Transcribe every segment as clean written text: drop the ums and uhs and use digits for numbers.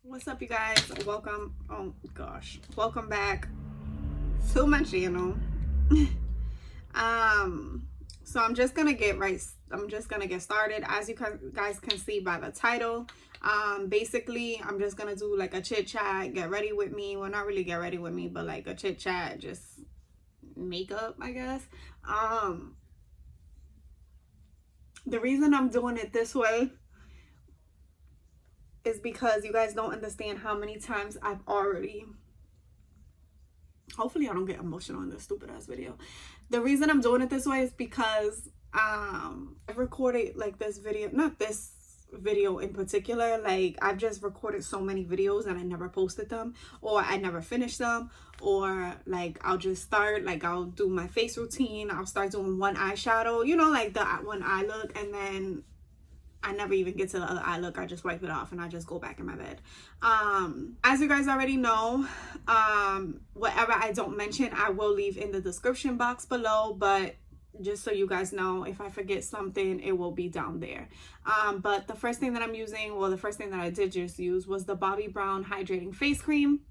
What's up, you guys? Welcome. Oh gosh, welcome back to my channel. So I'm just gonna get started. As you guys can see by the title, basically I'm just gonna do like a chit chat, get ready with me. Well, not really get ready with me, but like a chit chat, just makeup, I guess. The reason I'm doing it this way is because you guys don't understand how many times I've already, hopefully I don't get emotional in this stupid ass video. The reason I'm doing it this way is because I've recorded like this video, not this video in particular, like I've just recorded so many videos and I never posted them, or I never finished them, or like I'll just start, like I'll do my face routine, I'll start doing one eyeshadow, you know, like the one eye look, and then I never even get to the other eye look. I just wipe it off and I just go back in my bed. As you guys already know, whatever I don't mention, I will leave in the description box below. But just so you guys know, if I forget something, it will be down there. But the first thing that I'm using, well, the first thing that I did just use was the Bobbi Brown Hydrating Face Cream.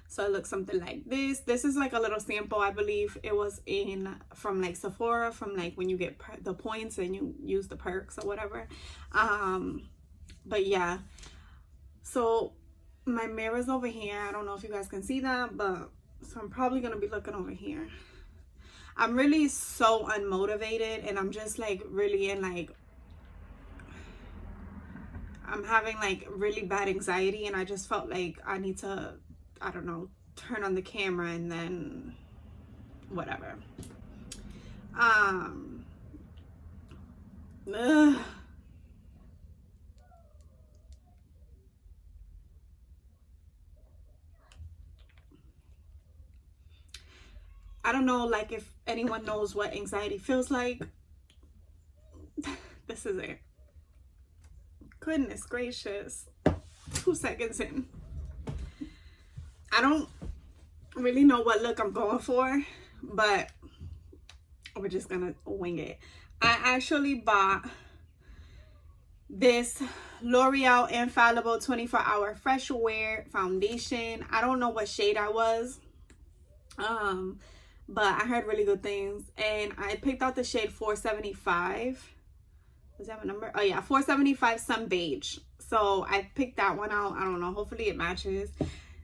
So it looks something like this. This is like a little sample. I believe it was from like Sephora, from like when you get the points and you use the perks or whatever. But yeah, so my mirror's over here. I don't know if you guys can see that, but so I'm probably gonna be looking over here. I'm really so unmotivated, and I'm just like really in like, I'm having like really bad anxiety, and I just felt like I need to, I don't know, turn on the camera and then whatever. I don't know, like if anyone knows what anxiety feels like. This is it. Goodness gracious. 2 seconds in. I don't really know what look I'm going for, but we're just gonna wing it. I actually bought this L'Oreal Infallible 24-hour fresh wear foundation. I don't know what shade I was, but I heard really good things, and I picked out the shade 475. Does that have a number? Oh yeah, 475 Sun Beige. So I picked that one out. I don't know, hopefully it matches.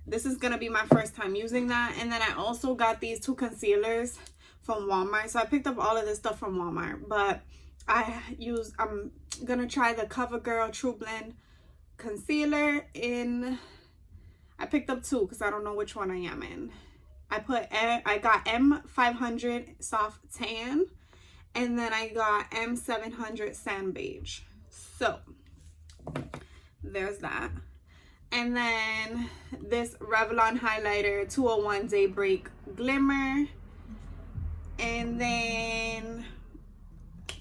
This is gonna be my first time using that. And then I also got these 2 concealers from Walmart. So I picked up all of this stuff from Walmart, but I'm gonna try the Covergirl Trublend concealer in, I picked up 2 because I don't know which one I am in. I got M500 Soft Tan, and then I got M700 Sand Beige. So there's that. And then this Revlon highlighter 201 Daybreak Glimmer. And then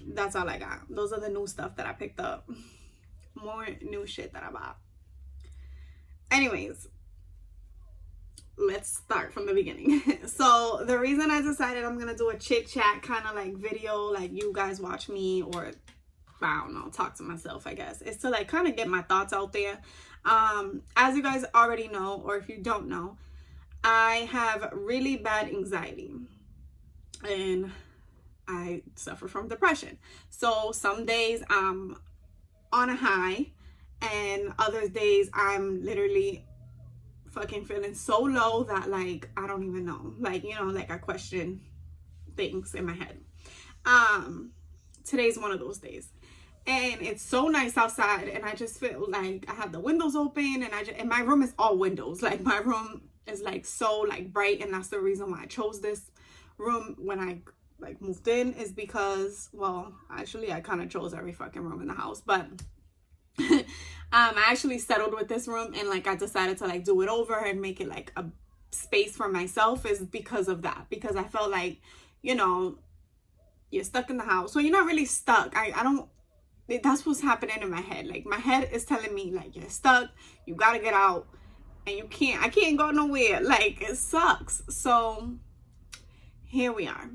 that's all I got. Those are the new stuff that I picked up. More new shit that I bought. Anyways, let's start from the beginning. So the reason I decided I'm gonna do a chit chat kind of like video, like you guys watch me, or I don't know, talk to myself, I guess, is to like kind of get my thoughts out there. As you guys already know, or if you don't know, I have really bad anxiety and I suffer from depression. So some days I'm on a high, and other days I'm literally fucking feeling so low that like I don't even know, like, you know, like I question things in my head. Today's one of those days, and it's so nice outside, and I just feel like I have the windows open, and my room is all windows. Like my room is like so like bright, and that's the reason why I chose this room when I like moved in, is because, well, actually I kind of chose every fucking room in the house, but I actually settled with this room, and like I decided to like do it over and make it like a space for myself, is because of that. Because I felt like, you know, you're stuck in the house. So you're not really stuck. That's what's happening in my head. Like my head is telling me like you're stuck, you gotta get out, and I can't go nowhere. Like it sucks. So here we are.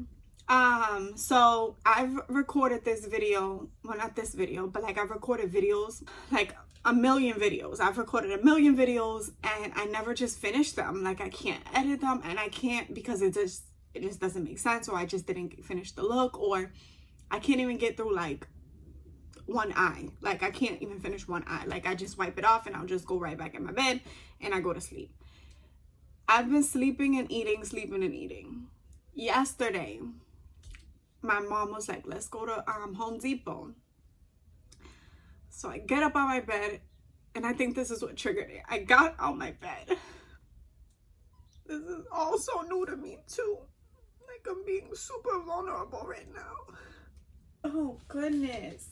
So I've recorded this video, well, not this video, but like I've recorded videos like a million videos. I've recorded a million videos and I never just finished them. Like I can't edit them, and I can't because it just doesn't make sense, or I just didn't finish the look, or I can't even get through like one eye. Like I can't even finish one eye. Like I just wipe it off and I'll just go right back in my bed and I go to sleep. I've been sleeping and eating. Yesterday, my mom was like, let's go to Home Depot. So I get up out of my bed, and I think this is what triggered it. I got out my bed. This is all so new to me too. Like I'm being super vulnerable right now. Oh goodness.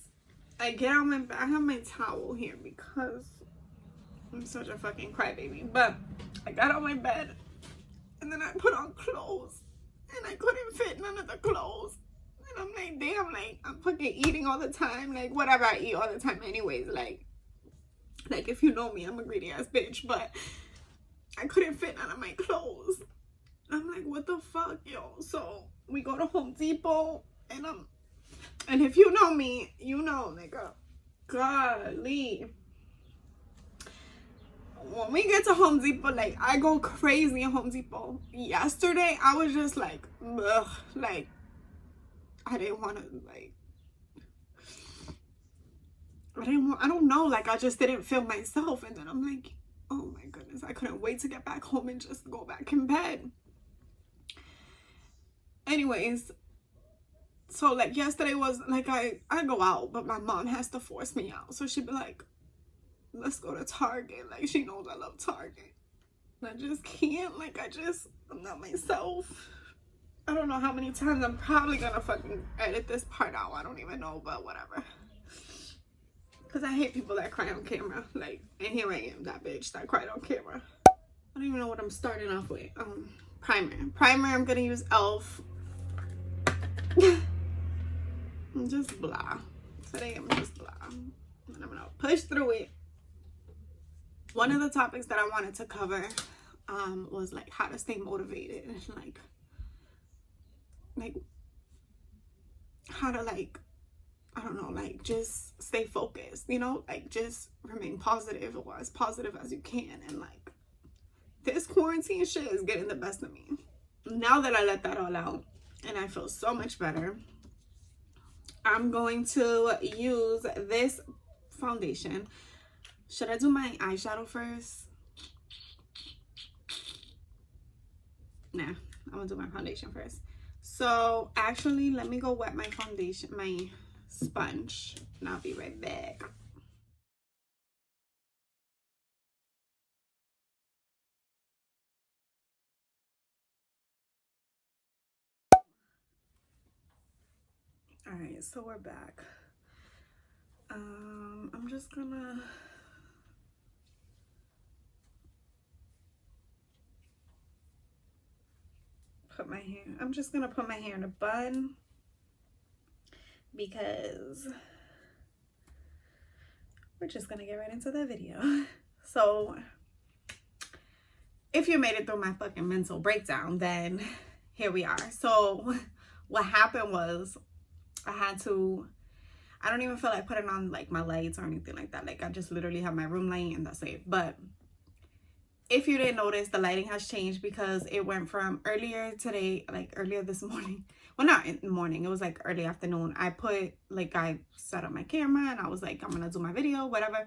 I get out my bed. I have my towel here because I'm such a fucking crybaby. But I got out my bed, and then I put on clothes, and I couldn't fit none of the clothes. And I'm like, damn, like, I'm fucking eating all the time. Like, whatever, I eat all the time anyways. Like if you know me, I'm a greedy ass bitch. But I couldn't fit none of my clothes. I'm like, what the fuck, yo? So we go to Home Depot, and if you know me, you know, nigga, golly. When we get to Home Depot, like, I go crazy in Home Depot. Yesterday, I was just like, ugh, like, I didn't want to, like, I don't know, like, I just didn't feel myself. And then I'm like, oh my goodness, I couldn't wait to get back home and just go back in bed. Anyways, so, like, yesterday was, like, I go out, but my mom has to force me out. So she'd be like, let's go to Target. Like, she knows I love Target. And I just can't, like, I'm not myself. I don't know how many times I'm probably gonna fucking edit this part out. I don't even know, but whatever. Because I hate people that cry on camera. Like, and here I am, that bitch that cried on camera. I don't even know what I'm starting off with. Primer. I'm gonna use e.l.f. I'm just blah. Today I'm just blah. And I'm gonna push through it. One of the topics that I wanted to cover was like how to stay motivated, and like how to, like, I don't know, like, just stay focused, you know, like, just remain positive, or as positive as you can. And like, this quarantine shit is getting the best of me. Now that I let that all out and I feel so much better, I'm going to use this foundation. Should I do my eyeshadow first? Nah, I'm gonna do my foundation first. So actually, let me go wet my foundation, my sponge, and I'll be right back. All right, so we're back. I'm just gonna put my hair, put my hair in a bun because we're just gonna get right into the video. So if you made it through my fucking mental breakdown, then here we are. So what happened was I don't even feel like putting on like my lights or anything like that. Like I just literally have my room light and that's it. But if you didn't notice, the lighting has changed because it went from earlier today, like earlier this morning. Well, not in the morning. It was like early afternoon. I set up my camera and I was like, I'm going to do my video, whatever.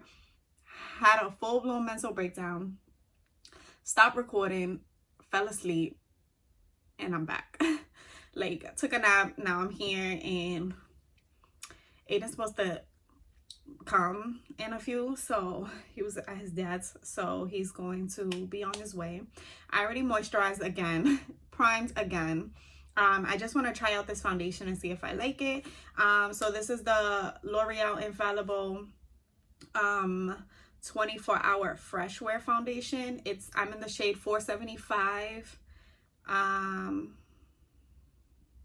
Had a full-blown mental breakdown. Stopped recording. Fell asleep. And I'm back. Like, I took a nap. Now I'm here. And Aiden's supposed to come in a few, so he was at his dad's, so he's going to be on his way. I already moisturized again, primed again. I just want to try out this foundation and see if I like it. So this is the L'Oreal Infallible 24-hour fresh wear foundation. I'm in the shade 475.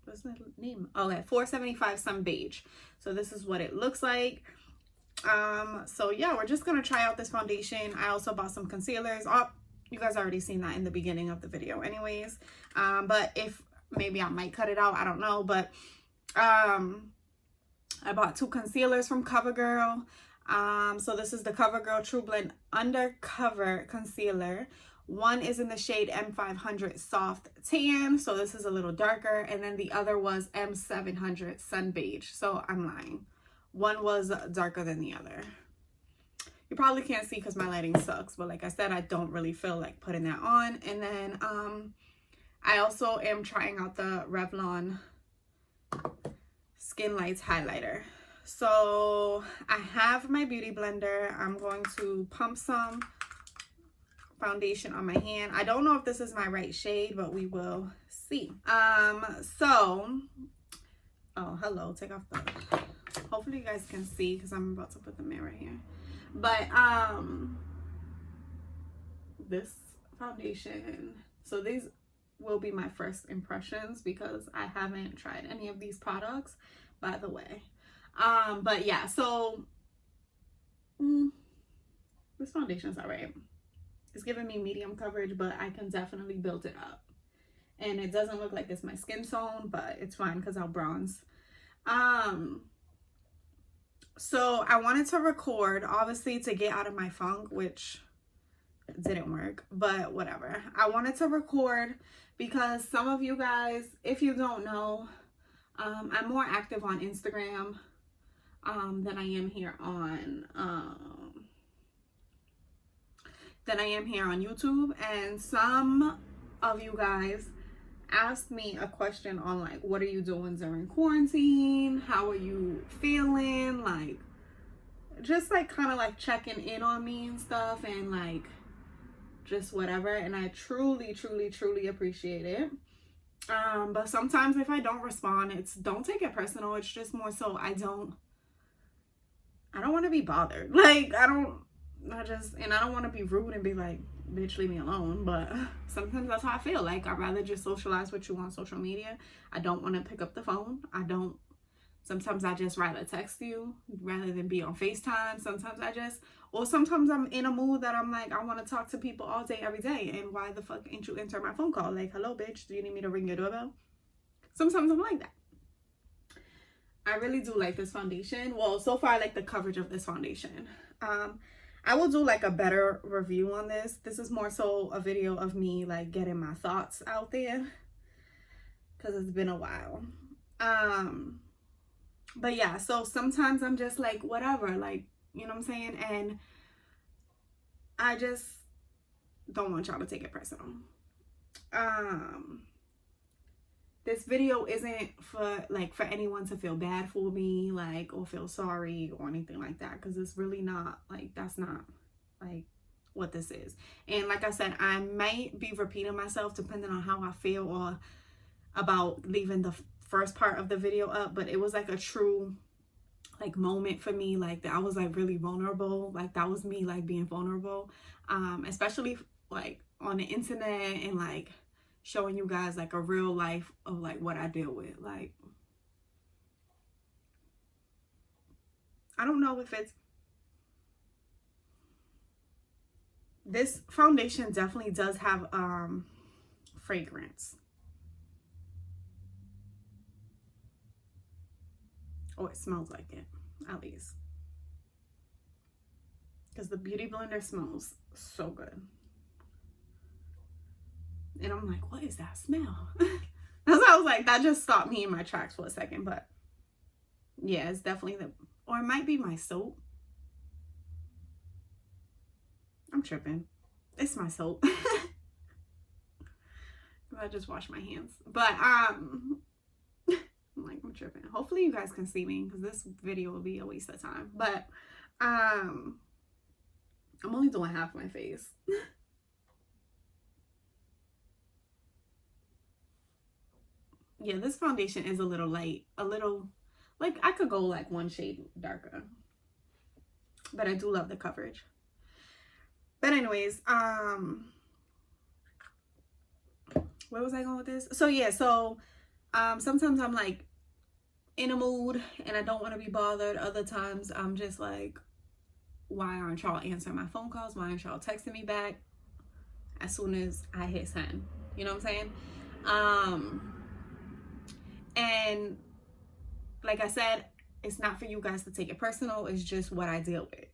What's the name? Okay, 475 Sun Beige. So this is what it looks like. So yeah, we're just gonna try out this foundation. I also bought some concealers. You guys already seen that in the beginning of the video anyways. But if maybe I might cut it out, I don't know. But I bought 2 concealers from Covergirl. So this is the Covergirl Trublend Undercover Concealer. One is in the shade M500 Soft Tan, so this is a little darker, and then the other was M700 Sun Beige. So I'm lying. One was darker than the other. You probably can't see because my lighting sucks, but like I said, I don't really feel like putting that on. And then I also am trying out the Revlon Skin Lights highlighter. So I have my beauty blender. I'm going to pump some foundation on my hand. I don't know if this is my right shade, but we will see. Oh, hello, take off the, hopefully you guys can see because I'm about to put the mirror here. But this foundation, so these will be my first impressions because I haven't tried any of these products, by the way. But yeah, so this foundation's all right. It's giving me medium coverage, but I can definitely build it up. And it doesn't look like it's my skin tone, but it's fine because I'll bronze. So I wanted to record, obviously, to get out of my funk, which didn't work, but whatever. I wanted to record because some of you guys, if you don't know, I'm more active on Instagram than I am here on YouTube. And some of you guys asked me a question on like, what are you doing during quarantine? How are you feeling? Like, just like kind of like checking in on me and stuff, and like just whatever. And I truly appreciate it. But sometimes if I don't respond, don't take it personal. It's just more so I don't want to be bothered. Like, I don't want to be rude and be like, bitch, leave me alone. But sometimes that's how I feel. Like, I'd rather just socialize with you on social media. I don't want to pick up the phone. Sometimes I just rather text you rather than be on FaceTime. Sometimes I'm in a mood that I'm like, I want to talk to people all day, every day. And why the fuck ain't you answer my phone call? Like, hello, bitch, do you need me to ring your doorbell? Sometimes I'm like that. I really do like this foundation. Well, so far I like the coverage of this foundation. I will do like a better review on this. This is more so a video of me like getting my thoughts out there because it's been a while. But yeah, so sometimes I'm just like, whatever, like, you know what I'm saying? And I just don't want y'all to take it personal. This video isn't for anyone to feel bad for me, like, or feel sorry or anything like that, because it's really not, like, that's not like what this is. And like I said, I might be repeating myself depending on how I feel or about leaving the first part of the video up, but it was like a true like moment for me, like that I was like really vulnerable. Like, that was me like being vulnerable, especially like on the internet, and like showing you guys like a real life of like what I deal with. Like, I don't know if it's, this foundation definitely does have fragrance. Oh, it smells like it, at least. Because the Beauty Blender smells so good. And I'm like, what is that smell? That's why I was like, that just stopped me in my tracks for a second. But yeah, it's definitely or it might be my soap. I'm tripping. It's my soap. I just washed my hands. But I'm tripping. Hopefully you guys can see me, because this video will be a waste of time. But I'm only doing half my face. Yeah, this foundation is a little light, a little, like, I could go like one shade darker, but I do love the coverage. But anyways, where was I going with this? So yeah, so sometimes I'm like in a mood and I don't want to be bothered. Other times I'm just like, why aren't y'all answering my phone calls? Why aren't y'all texting me back as soon as I hit send? You know what I'm saying? And like I said, it's not for you guys to take it personal. It's just what I deal with.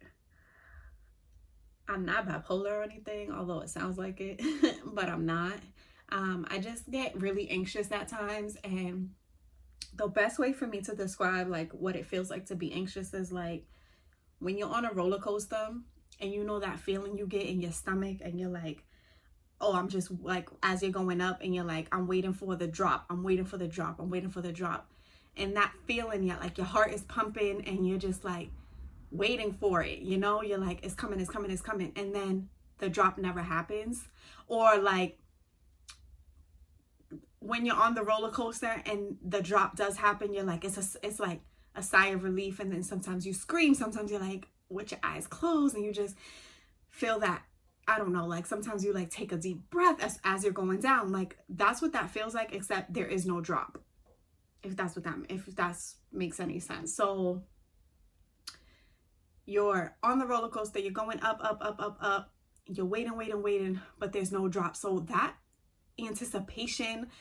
I'm not bipolar or anything, although it sounds like it, but I'm not. I just get really anxious at times, and the best way for me to describe like what it feels like to be anxious is like when you're on a roller coaster and you know that feeling you get in your stomach, and you're like, oh, I'm just like, as you're going up and you're like, I'm waiting for the drop, I'm waiting for the drop, I'm waiting for the drop. And that feeling, yeah, like your heart is pumping and you're just like waiting for it, you know, you're like, it's coming, it's coming, it's coming. And then the drop never happens. Or like when you're on the roller coaster and the drop does happen, you're like, it's like a sigh of relief. And then sometimes you scream, sometimes you're like with your eyes closed and you just feel that, I don't know, like sometimes you like take a deep breath as you're going down. Like that's what that feels like, except there is no drop. If that makes any sense. So you're on the roller coaster, you're going up, up, up, up, up. You're waiting, but there's no drop. So that anticipation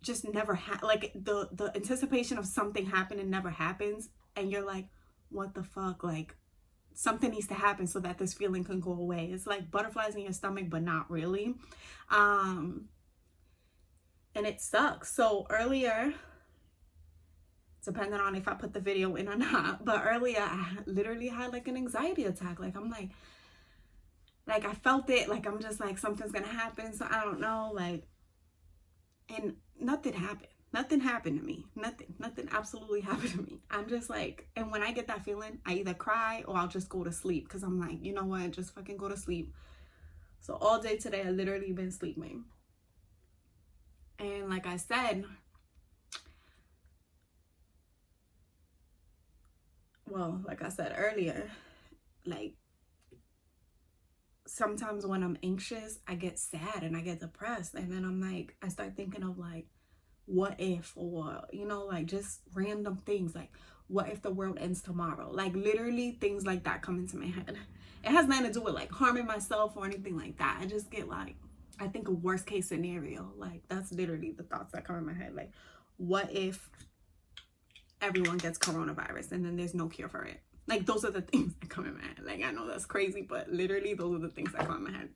just never like the anticipation of something happening never happens, and you're like, what the fuck? Like something needs to happen so that this feeling can go away. It's like butterflies in your stomach, but not really. And it sucks. So earlier, depending on if I put the video in or not, but earlier I literally had like an anxiety attack. Like I'm like I felt it, like I'm just like something's gonna happen, so I don't know, like, and nothing happened to me. Nothing absolutely happened to me. I'm just like, and when I get that feeling, I either cry or I'll just go to sleep, because I'm like, you know what, just fucking go to sleep. So all day today I literally been sleeping. And like I said, earlier, like sometimes when I'm anxious, I get sad and I get depressed, and then I'm like, I start thinking of like, what if, or you know, like just random things, like what if the world ends tomorrow? Like literally things like that come into my head. It has nothing to do with like harming myself or anything like that. I just get like, I think a worst case scenario. Like that's literally the thoughts that come in my head. Like, what if everyone gets coronavirus and then there's no cure for it? Like those are the things that come in my head. Like I know that's crazy, but literally those are the things that come in my head.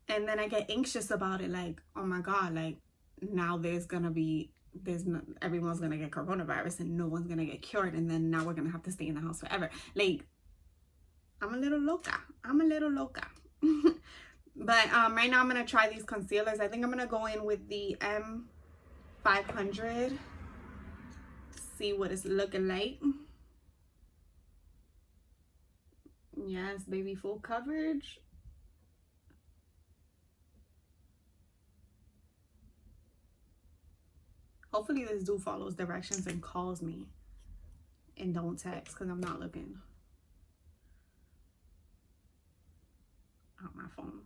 And then I get anxious about it, like, oh my god, like now everyone's gonna get coronavirus and no one's gonna get cured, and then now we're gonna have to stay in the house forever. Like I'm a little loca. But right now I'm gonna try these concealers. I think I'm gonna go in with the M500, see what it's looking like. Yes, baby, full coverage. Hopefully this dude follows directions and calls me and don't text, because I'm not looking at my phone.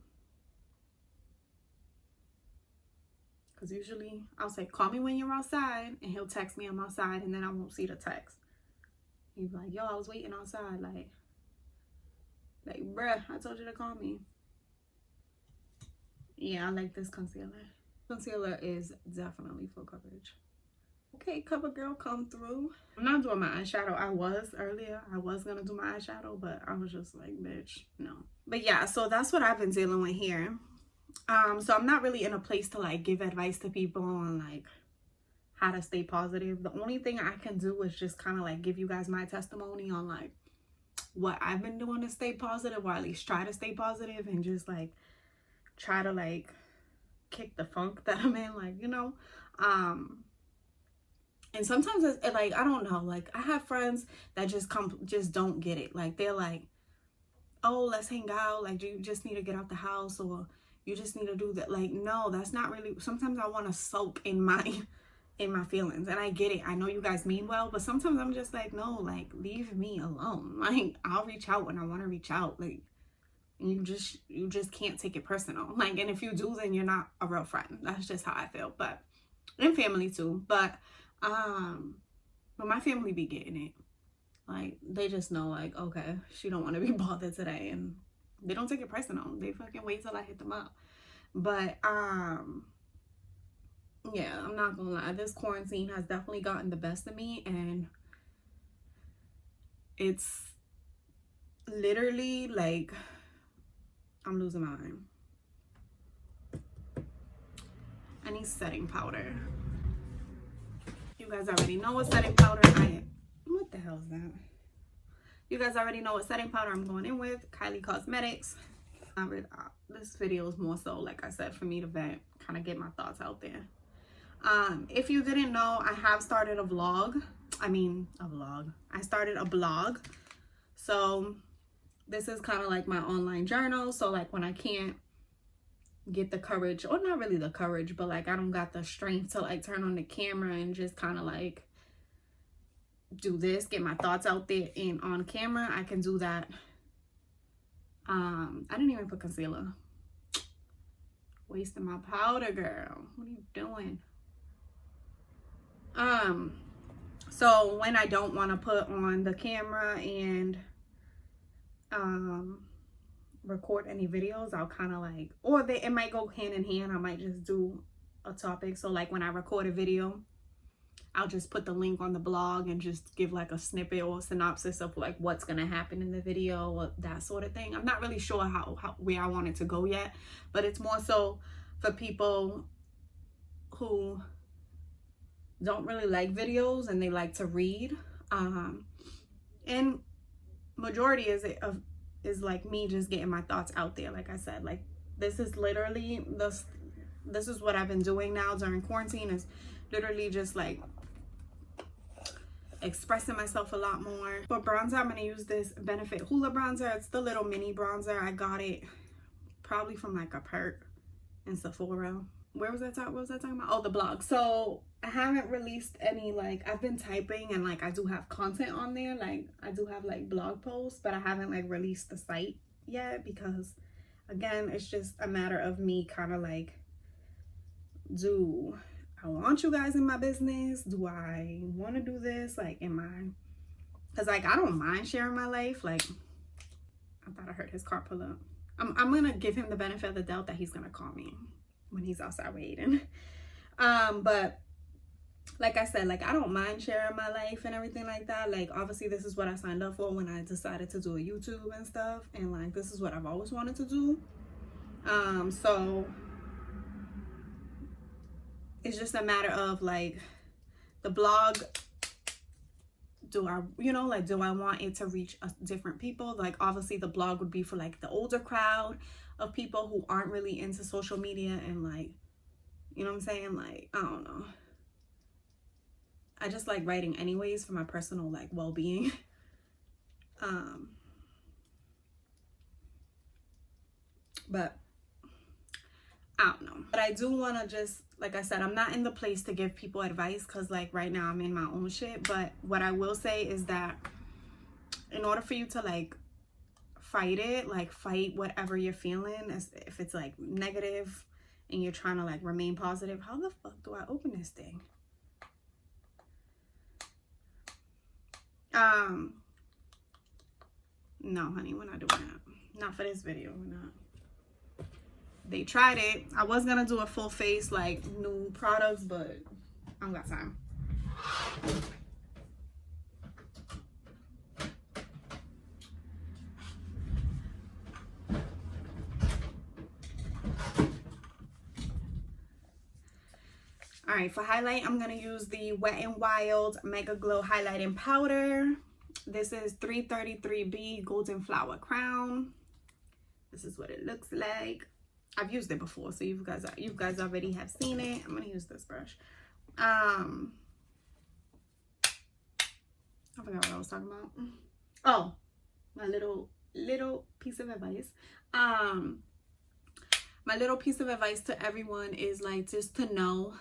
Because usually I'll say, call me when you're outside, and he'll text me I'm outside, and then I won't see the text. He's like, yo, I was waiting outside. Like, bruh, I told you to call me. Yeah, I like this concealer. Concealer is definitely full coverage. Okay, Covergirl, come through. I'm not doing my eyeshadow. I was gonna do my eyeshadow, but I was just like, bitch, no. But yeah, so that's what I've been dealing with here. So I'm not really in a place to like give advice to people on like how to stay positive. The only thing I can do is just kind of like give you guys my testimony on like what I've been doing to stay positive, or at least try to stay positive, and just like try to like kick the funk that I'm in, like, you know. And sometimes it's like, I don't know, like I have friends that just don't get it. Like they're like, oh, let's hang out, like you just need to get out the house, or you just need to do that. Like, no, that's not really. Sometimes I want to soak in my feelings, and I get it. I know you guys mean well, but sometimes I'm just like, no, like leave me alone. Like I'll reach out when I want to reach out. Like you just can't take it personal. Like, and if you do, then you're not a real friend. That's just how I feel. But and family too. But my family be getting it. Like they just know, like, okay, she don't want to be bothered today, and they don't take it personal. They fucking wait till I hit them up. But yeah, I'm not gonna lie, this quarantine has definitely gotten the best of me, and It's literally like, I'm losing my mind. I need setting powder. You guys already know what setting powder I am. What the hell is that? You guys already know what setting powder I'm going in with. Kylie Cosmetics. This video is more so, like I said, for me to vent, kind of get my thoughts out there. If you didn't know, I have started a vlog. I started a blog. So this is kind of like my online journal. So like when I can't get the courage, or not really the courage, but like I don't got the strength to like turn on the camera and just kind of like do this, get my thoughts out there and on camera, I can do that. I didn't even put concealer. Wasting my powder, girl. What are you doing? So when I don't want to put on the camera and record any videos, I'll kind of like, or it might go hand in hand. I might just do a topic. So like when I record a video, I'll just put the link on the blog and just give like a snippet or synopsis of like what's gonna happen in the video, or that sort of thing. I'm not really sure how where I want it to go yet, but it's more so for people who don't really like videos and they like to read. And majority is like me just getting my thoughts out there. Like I said, like this is literally this is what I've been doing now during quarantine, is literally just like expressing myself a lot more. For bronzer, I'm gonna use this Benefit Hoola bronzer. It's the little mini bronzer. I got it probably from like a perk in Sephora. What was I talking about? Oh, the blog. So I haven't released any, like, I've been typing and like I do have content on there, like I do have like blog posts, but I haven't like released the site yet because again, it's just a matter of me kind of like, do I want you guys in my business? Do I want to do this? Like, because like I don't mind sharing my life. Like, I thought I heard his car pull up. I'm gonna give him the benefit of the doubt that he's gonna call me when he's outside waiting. But like I said, like I don't mind sharing my life and everything like that. Like obviously this is what I signed up for when I decided to do a YouTube and stuff, and like this is what I've always wanted to do. So it's just a matter of like the blog, do I want it to reach different people? Like obviously the blog would be for like the older crowd of people who aren't really into social media, and like, you know what I'm saying? Like, I don't know. I just like writing anyways for my personal like well-being. But I don't know. But I do want to just, like I said, I'm not in the place to give people advice because like right now I'm in my own shit. But what I will say is that in order for you to like fight it, like fight whatever you're feeling, as if it's like negative and you're trying to like remain positive. How the fuck do I open this thing? No, honey, we're not doing that. Not for this video. We're not. They tried it. I was gonna do a full face like new products, but I don't got time. All right, for highlight, I'm gonna use the Wet n Wild Mega Glow Highlighting Powder. This is 333B Golden Flower Crown. This is what it looks like. I've used it before, so you guys already have seen it. I'm gonna use this brush. I forgot what I was talking about. Oh, my little piece of advice. My little piece of advice to everyone is like just to know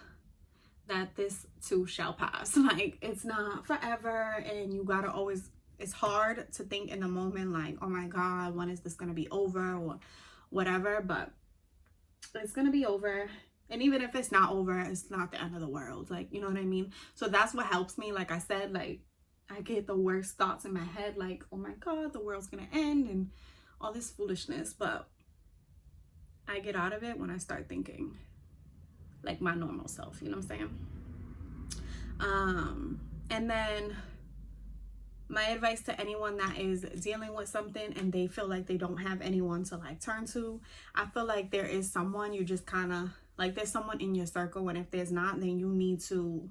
that this too shall pass. Like it's not forever, and you gotta always, it's hard to think in the moment like, oh my god, when is this gonna be over or whatever, but it's gonna be over. And even if it's not over, it's not the end of the world, like, you know what I mean? So that's what helps me. Like I said, like I get the worst thoughts in my head, like, oh my god, the world's gonna end and all this foolishness, but I get out of it when I start thinking like my normal self, you know what I'm saying? And then My advice to anyone that is dealing with something and they feel like they don't have anyone to like turn to, I feel like there is someone, you just kind of like, there's someone in your circle, and if there's not, then you need to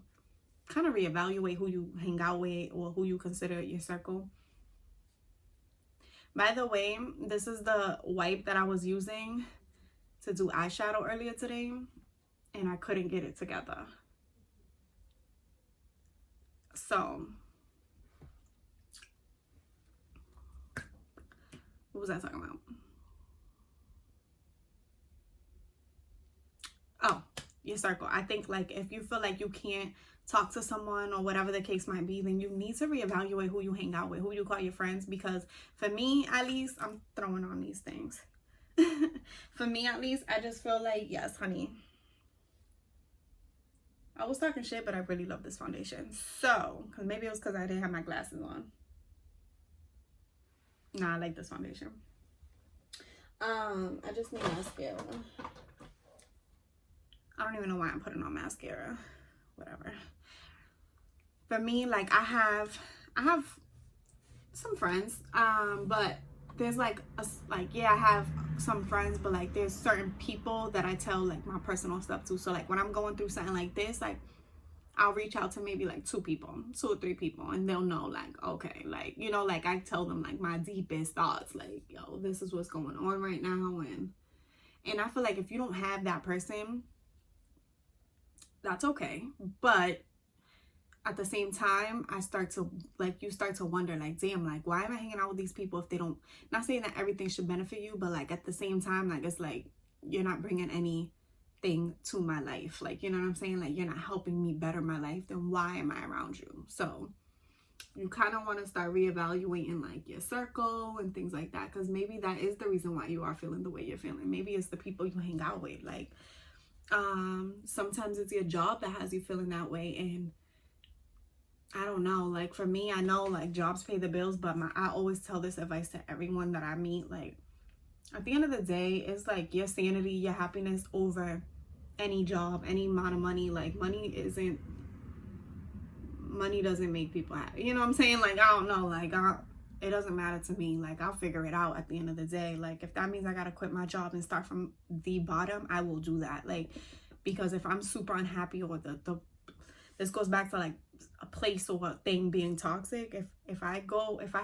kind of reevaluate who you hang out with or who you consider your circle. By the way, this is the wipe that I was using to do eyeshadow earlier today, and I couldn't get it together. So what was I talking about? Oh, your circle. I think like if you feel like you can't talk to someone or whatever the case might be, then you need to reevaluate who you hang out with, who you call your friends. Because for me, at least, I'm throwing on these things. For me, at least, I just feel like, yes, honey. I was talking shit, but I really love this foundation. So, because maybe it was because I didn't have my glasses on. Nah, I like this foundation. I just need mascara. I don't even know why I'm putting on mascara. Whatever. For me, like I have some friends, but there's like yeah, I have some friends, but like there's certain people that I tell like my personal stuff to. So like when I'm going through something like this, like I'll reach out to maybe like 2 or 3 people, and they'll know like, okay, like, you know, like I tell them like my deepest thoughts, like, yo, this is what's going on right now. And I feel like if you don't have that person, that's okay. But at the same time, you start to wonder like, damn, like why am I hanging out with these people if they don't, not saying that everything should benefit you, but like at the same time, like it's like you're not bringing anything to my life, like, you know what I'm saying, like you're not helping me better my life, then why am I around you? So you kind of want to start reevaluating like your circle and things like that, because maybe that is the reason why you are feeling the way you're feeling. Maybe it's the people you hang out with. Like sometimes it's your job that has you feeling that way, and I don't know, like for me, I know like jobs pay the bills, but I always tell this advice to everyone that I meet, like at the end of the day, it's like your sanity, your happiness over any job, any amount of money. Like money doesn't make people happy, you know what I'm saying? Like I don't know, like it doesn't matter to me. Like I'll figure it out at the end of the day. Like if that means I gotta quit my job and start from the bottom, I will do that. Like because if I'm super unhappy, or this goes back to like a place or a thing being toxic. If I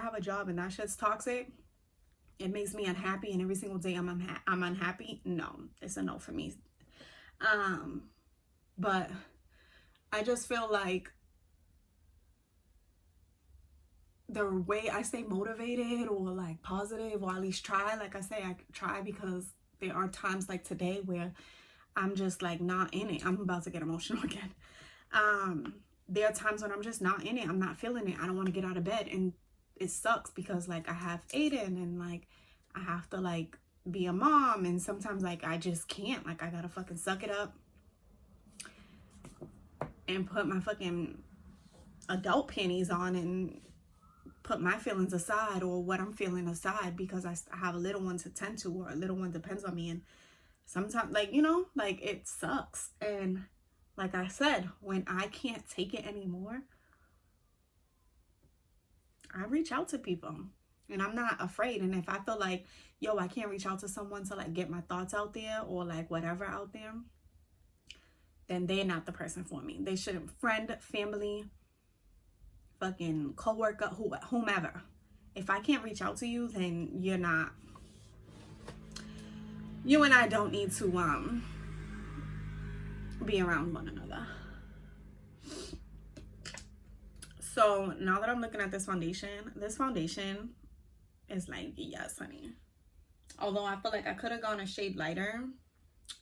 have a job and that shit's toxic, it makes me unhappy, and every single day I'm unhappy, no, it's a no for me. But I just feel like the way I stay motivated or like positive, or at least try, like I say, I try, because there are times like today where I'm just like not in it. I'm about to get emotional again. There are times when I'm just not in it. I'm not feeling it. I don't want to get out of bed, and it sucks because like I have Aiden, and like I have to like be a mom, and sometimes like I just can't, like I gotta fucking suck it up and put my fucking adult panties on and put my feelings aside, or what I'm feeling aside, because I have a little one to tend to, or a little one depends on me. And sometimes, like, you know, like it sucks. And like I said, when I can't take it anymore, I reach out to people, and I'm not afraid. And if I feel like, yo, I can't reach out to someone to like get my thoughts out there, or like whatever out there, then they're not the person for me. They shouldn't. Friend, family, fucking coworker, whomever. If I can't reach out to you, then you're not. You and I don't need to be around one another. So now that I'm looking at this foundation is like, yes, honey. Although I feel like I could have gone a shade lighter.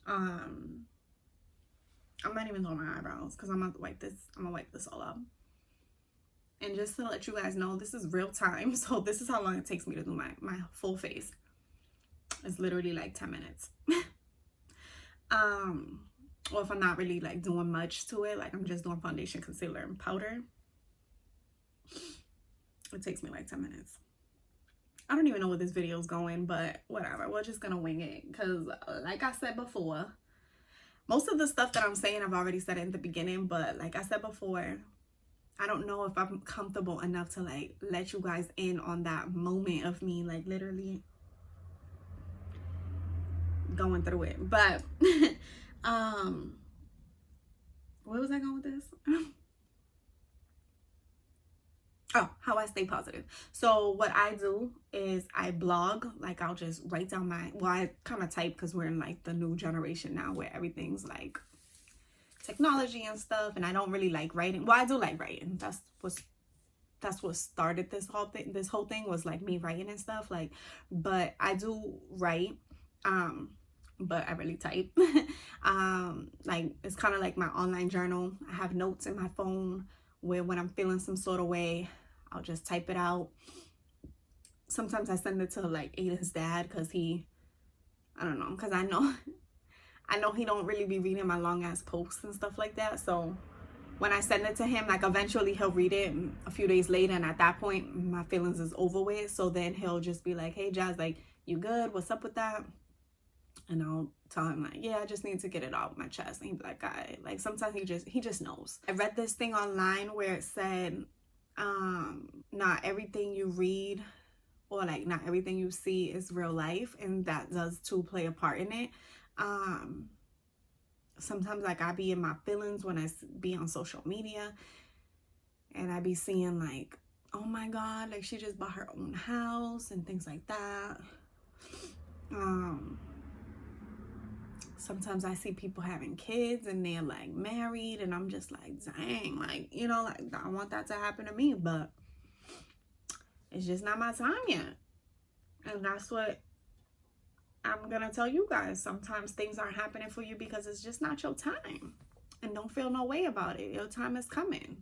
I'm not even doing my eyebrows because I'm gonna wipe this all up. And just to let you guys know, this is real time. So this is how long it takes me to do my full face. It's literally like 10 minutes. Or if I'm not really like doing much to it, like I'm just doing foundation, concealer, and powder, it takes me like 10 minutes. I don't even know where this video is going, but whatever. We're just gonna wing it, because like I said before, most of the stuff that I'm saying I've already said it in the beginning, but like I said before, I don't know if I'm comfortable enough to like let you guys in on that moment of me like literally going through it. But where was I going with this? Oh, how I stay positive. So what I do is I blog. Like I'll just write down my, well, I kind of type because we're in like the new generation now where everything's like technology and stuff, and I don't really like writing. Well, I do like writing. That's what started this whole thing. This whole thing was like me writing and stuff. Like, but I do write. But I really type. Like it's kind of like my online journal. I have notes in my phone where when I'm feeling some sort of way, I'll just type it out. Sometimes I send it to like Aiden's dad because I don't know, because I know he don't really be reading my long ass posts and stuff like that. So when I send it to him, like eventually he'll read it a few days later, and at that point my feelings is over with. So then he'll just be like, hey Jazz, like, you good? What's up with that? And I'll tell him like, yeah, I just need to get it off my chest. And he'd be like, all right. Like sometimes he just knows. I read this thing online where it said, not everything you read or like not everything you see is real life, and that does too play a part in it. Sometimes like I be in my feelings when I be on social media, and I be seeing like, oh my god, like she just bought her own house and things like that. Sometimes I see people having kids and they're like married, and I'm just like, dang, like, you know, like I want that to happen to me, but it's just not my time yet. And that's what I'm gonna tell you guys. Sometimes things aren't happening for you because it's just not your time. And don't feel no way about it. Your time is coming.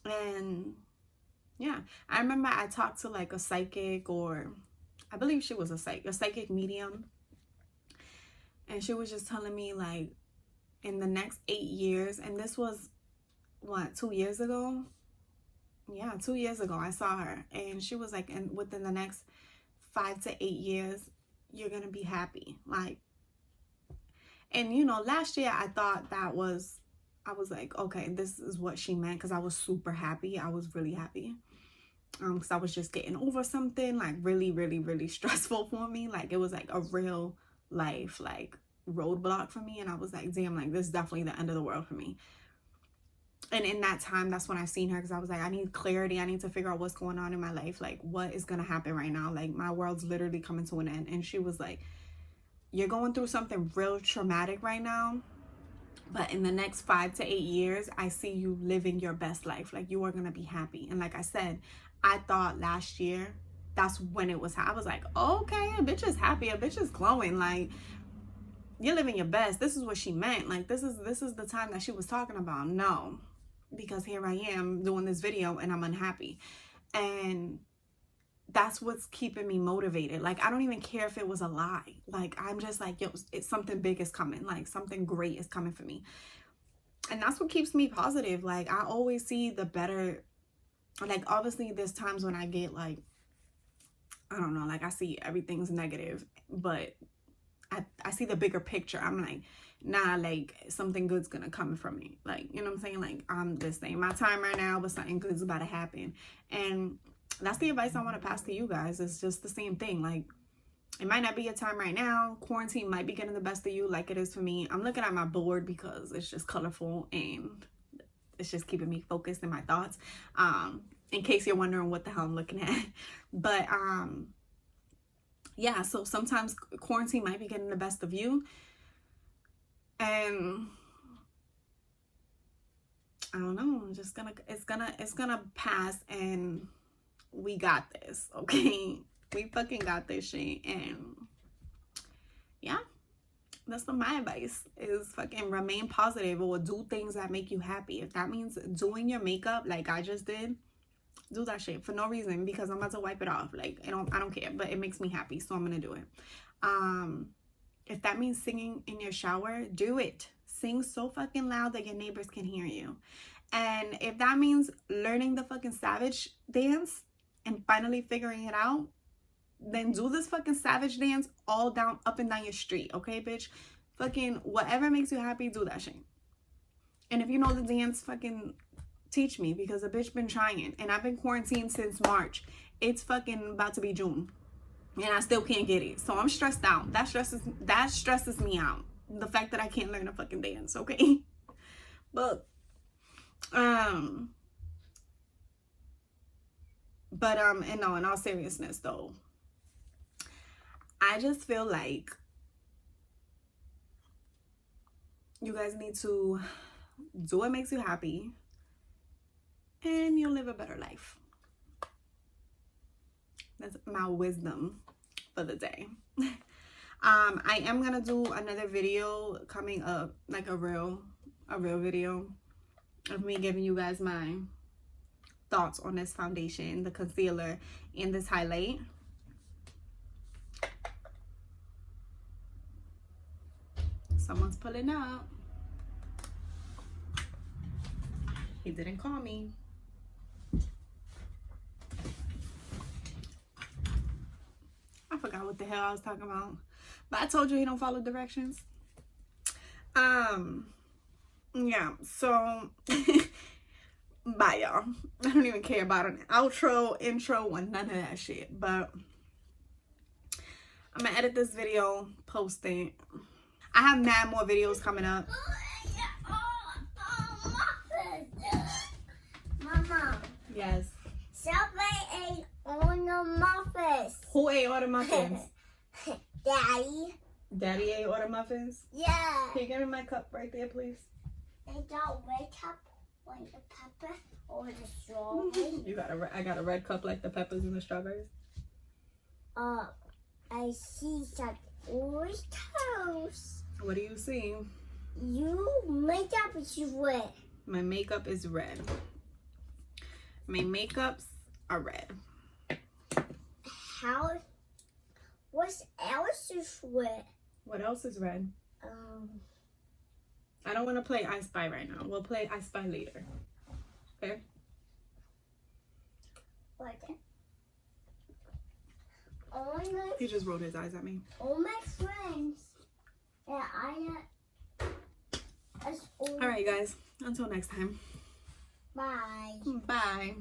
And yeah, I remember I talked to like a psychic, or I believe she was a psychic medium. And she was just telling me like in the next 8 years, and this was what, 2 years ago? Yeah, 2 years ago I saw her, and she was like, and within the next 5 to 8 years, you're gonna be happy. Like, and you know, last year I thought I was like, okay, this is what she meant, because I was super happy. I was really happy. Because I was just getting over something like really, really, really stressful for me. Like it was like a real life like roadblock for me, and I was like, damn, like this is definitely the end of the world for me. And in that time, that's when I seen her, because I was like, I need clarity. I need to figure out what's going on in my life. Like what is gonna happen right now? Like my world's literally coming to an end. And she was like, you're going through something real traumatic right now, but in the next 5 to 8 years, I see you living your best life. Like you are gonna be happy. And like I said, I thought last year that's when it was. I was like, okay, a bitch is happy, a bitch is glowing, like you're living your best. This is what she meant. Like this is the time that she was talking about. No, because here I am doing this video and I'm unhappy. And that's what's keeping me motivated. Like I don't even care if it was a lie. Like I'm just like, yo, it's something big is coming. Like something great is coming for me. And that's what keeps me positive. Like I always see the better. Like obviously there's times when I get like, I don't know, like I see everything's negative, but I see the bigger picture. I'm like, nah, like something good's gonna come from me. Like, you know what I'm saying? Like this ain't my time right now, but something good's about to happen. And that's the advice I want to pass to you guys. It's just the same thing. Like it might not be your time right now. Quarantine might be getting the best of you like it is for me. I'm looking at my board because it's just colorful and it's just keeping me focused in my thoughts. In case you're wondering what the hell I'm looking at. But yeah, so sometimes quarantine might be getting the best of you. And I don't know, it's gonna pass, and we got this, okay? We fucking got this shit. And yeah, that's what my advice is. Fucking remain positive, or do things that make you happy. If that means doing your makeup like I just did, do that shit for no reason, because I'm about to wipe it off. Like I don't care, but it makes me happy, so I'm gonna do it. If that means singing in your shower, do it. Sing so fucking loud that your neighbors can hear you. And if that means learning the fucking savage dance and finally figuring it out, then do this fucking savage dance all down, up and down your street, okay, bitch? Fucking whatever makes you happy, do that shit. And if you know the dance, fucking Teach me, because a bitch been trying, and I've been quarantined since March. It's fucking about to be June, and I still can't get it. So I'm stressed out. That stresses me out. The fact that I can't learn a fucking dance, okay? But and no, in all seriousness though, I just feel like you guys need to do what makes you happy, and you'll live a better life. That's my wisdom for the day. I am gonna do another video coming up, like a real video of me giving you guys my thoughts on this foundation, the concealer, and this highlight. Someone's pulling up. He didn't call me. I forgot what the hell I was talking about. But I told you he don't follow directions. Yeah, so bye y'all. I don't even care about an outro, intro, or none of that shit. But I'm gonna edit this video, post it. I have mad more videos coming up. Mama. Yes. Somebody ate all the muffins. Who ate all the muffins? Daddy. Daddy ate all the muffins? Yeah. Can you give me my cup right there, please? They got red cup or the pepper or the strawberry. I got a red cup like the peppers and the strawberries. I see some orange toast. What do you see? You makeup is red. My makeup is red. My makeups are red. What else is red? What else is red? I don't want to play I Spy right now. We'll play I Spy later. Okay? What? He just rolled his eyes at me. All my friends that Alright guys, until next time. Bye. Bye.